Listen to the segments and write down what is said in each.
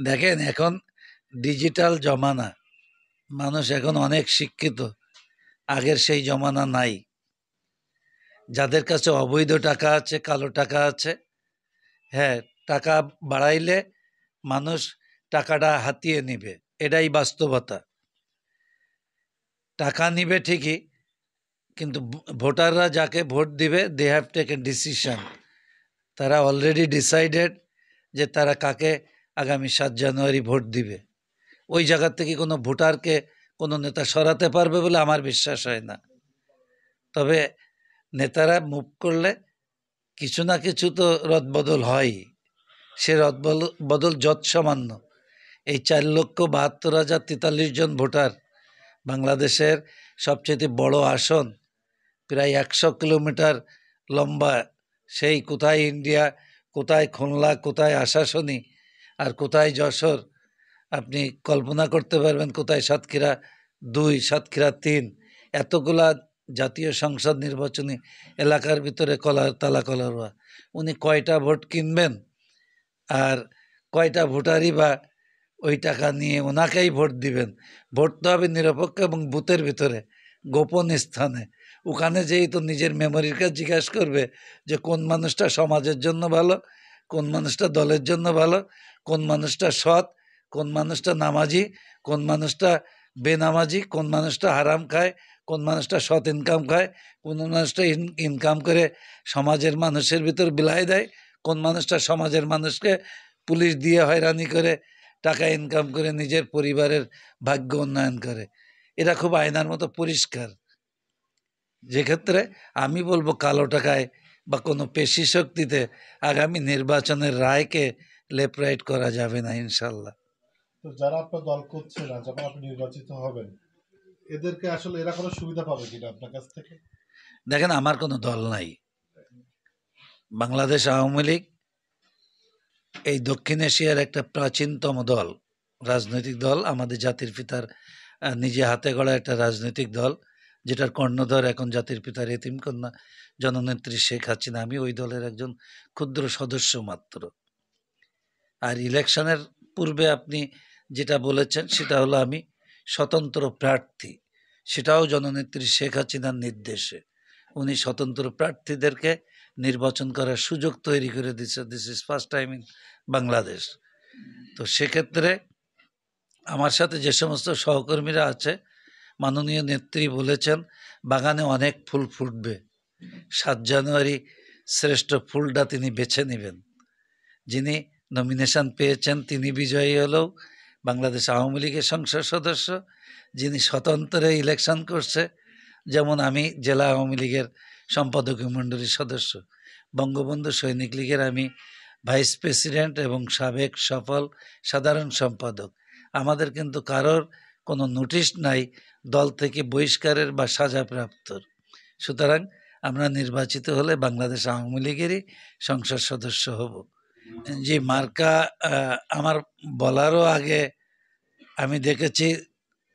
দেখেন, এখন ডিজিটাল জমানা, মানুষ এখন অনেক শিক্ষিত, আগের সেই জমানা নাই। যাদের কাছে অবৈধ টাকা আছে, কালো টাকা আছে, হ্যাঁ, টাকা বাড়াইলে মানুষ টাকাটা হাতিয়ে নিবে, এটাই বাস্তবতা। টাকা নিবে ঠিকই, কিন্তু ভোটাররা যাকে ভোট দিবে, দে হ্যাভ টেকেন ডিসিশন। তারা অলরেডি ডিসাইডেড যে তারা কাকে আগামী 7 জানুয়ারি ভোট দিবে। ওই জায়গার থেকে কোনো ভোটারকে কোনো নেতা সরাতে পারবে বলে আমার বিশ্বাস হয় না। তবে নেতারা মুভ করলে কিছু না কিছু তো রদবদল হয়ই। সে রদবদল যৎ সামান্য। এই 4,72,043 জন ভোটার, বাংলাদেশের সবচেয়ে বড় আসন, প্রায় 100 কিলোমিটার লম্বা, সেই কোথায় ইন্ডিয়া, কোথায় খুলনা, কোথায় আশাশুনি, আর কোথায় যশোর, আপনি কল্পনা করতে পারবেন কোথায় সাতক্ষীরা 2, সাতক্ষীরা 3, এতগুলা জাতীয় সংসদ নির্বাচনী এলাকার ভিতরে তালা কলারোয়া। উনি কয়টা ভোট কিনবেন, আর কয়টা ভোটারই বা ওই টাকা নিয়ে ওনাকেই ভোট দিবেন? ভোট তো হবে নিরপেক্ষ এবং বুথের ভিতরে, গোপন স্থানে। ওখানে যেই তো নিজের মেমোরির কাছে জিজ্ঞাসা করবে যে কোন মানুষটা সমাজের জন্য ভালো, কোন মানুষটা দলের জন্য ভালো, কোন মানুষটা সৎ, কোন মানুষটা নামাজি, কোন মানুষটা বেনামাজি, কোন মানুষটা হারাম খায়, কোন মানুষটা সৎ ইনকাম খায়, কোন মানুষটা ইনকাম করে সমাজের মানুষের ভিতর বিলাই দেয়, কোন মানুষটা সমাজের মানুষকে পুলিশ দিয়ে হয়রানি করে টাকা ইনকাম করে নিজের পরিবারের ভাগ্য উন্নয়ন করে। এরা খুব আয়নার মতো পরিষ্কার। যেক্ষেত্রে আমি বলবো কালো টাকায় বা কোনো পেশি শক্তিতে আগামী নির্বাচনের রায়কে লেফট রাইট করা যাবে না ইনশাল্লাহ। তো যারা আপনার দল করছে না, যখন আপনি নির্বাচিত হবেন, এদেরকে আসলে এরা কোনো সুবিধা পাবে কিনা আপনার কাছ থেকে? দেখেন, আমার কোনো দল নাই। বাংলাদেশ আওয়ামী লীগ এই দক্ষিণ এশিয়ার একটা প্রাচীনতম দল, রাজনৈতিক দল, আমাদের জাতির পিতার নিজে হাতে গড়া একটা রাজনৈতিক দল, যেটার কর্ণধর এখন জাতির পিতার এতিমকন্যা জননেত্রী শেখ হাসিনা। আমি ওই দলের একজন ক্ষুদ্র সদস্য মাত্র। আর ইলেকশনের পূর্বে আপনি যেটা বলেছেন সেটা হলো আমি স্বতন্ত্র প্রার্থী, সেটাও জননেত্রী শেখ হাসিনার নির্দেশে। উনি স্বতন্ত্র প্রার্থীদেরকে নির্বাচন করার সুযোগ তৈরি করে দিচ্ছে। This is first time in Bangladesh. তো সেক্ষেত্রে আমার সাথে যে সমস্ত সহকর্মীরা আছে, মাননীয় নেত্রী বলেছেন বাগানে অনেক ফুল ফুটবে, 7 জানুয়ারি শ্রেষ্ঠ ফুলটা তিনি বেছে নেবেন। যিনি নমিনেশন পেয়েছেন তিনি বিজয়ী হলেও বাংলাদেশ আওয়ামী লীগের সংসদ সদস্য, যিনি স্বতন্ত্র ইলেকশন করছে, যেমন আমি জেলা আওয়ামী লীগের সম্পাদকীয় মণ্ডলীর সদস্য, বঙ্গবন্ধু সৈনিক লীগের আমি ভাইস প্রেসিডেন্ট এবং সাবেক সফল সাধারণ সম্পাদক। আমাদের কিন্তু কারোর কোনো নোটিশ নাই দল থেকে বহিষ্কারের বা সাজাপ্রাপ্তর। সুতরাং আমরা নির্বাচিত হলে বাংলাদেশ আওয়ামী লীগেরই সংসদ সদস্য হব। জি, মার্কা আমার বলারও আগে আমি দেখেছি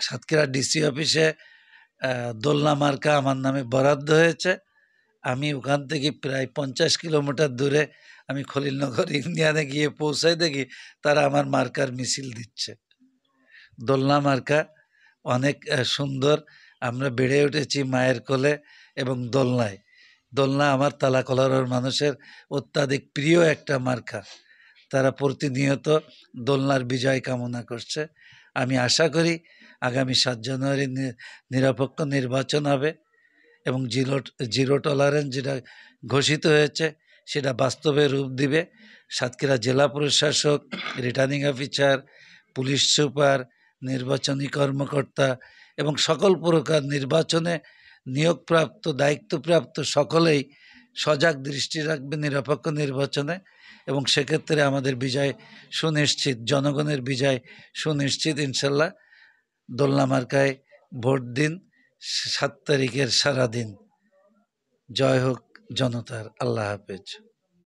সাতক্ষীরা ডিসি অফিসে দোলনা মার্কা আমার নামে বরাদ্দ হয়েছে। আমি ওখান থেকে প্রায় 50 কিলোমিটার দূরে আমি খলিলনগর ইউনিয়নে গিয়ে পৌঁছাই, দেখি তারা আমার মার্কার মিছিল দিচ্ছে। দোলনা মার্কা অনেক সুন্দর। আমরা বেড়ে উঠেছি মায়ের কোলে এবং দোলনায়। দোলনা আমার তালাকলার মানুষের অত্যাধিক প্রিয় একটা মার্কা। তারা প্রতিনিয়ত দোলনার বিজয় কামনা করছে। আমি আশা করি আগামী 7 জানুয়ারি নিরপেক্ষ নির্বাচন হবে এবং জিরো টলারেন্স যেটা ঘোষিত হয়েছে সেটা বাস্তবে রূপ দিবে। সাতক্ষীরা জেলা প্রশাসক, রিটার্নিং অফিসার, পুলিশ সুপার, নির্বাচনী কর্মকর্তা এবং সকল প্রকার নির্বাচনে নিয়োগপ্রাপ্ত দায়িত্বপ্রাপ্ত সকলেই সজাগ দৃষ্টি রাখবে নিরপেক্ষ নির্বাচনে, এবং সেক্ষেত্রে আমাদের বিজয় সুনিশ্চিত, জনগণের বিজয় সুনিশ্চিত ইনশাল্লাহ। দোলনা মার্কায় ভোট দিন 7 তারিখের সারাদিন। জয় হোক জনতার। আল্লাহ হাফেজ।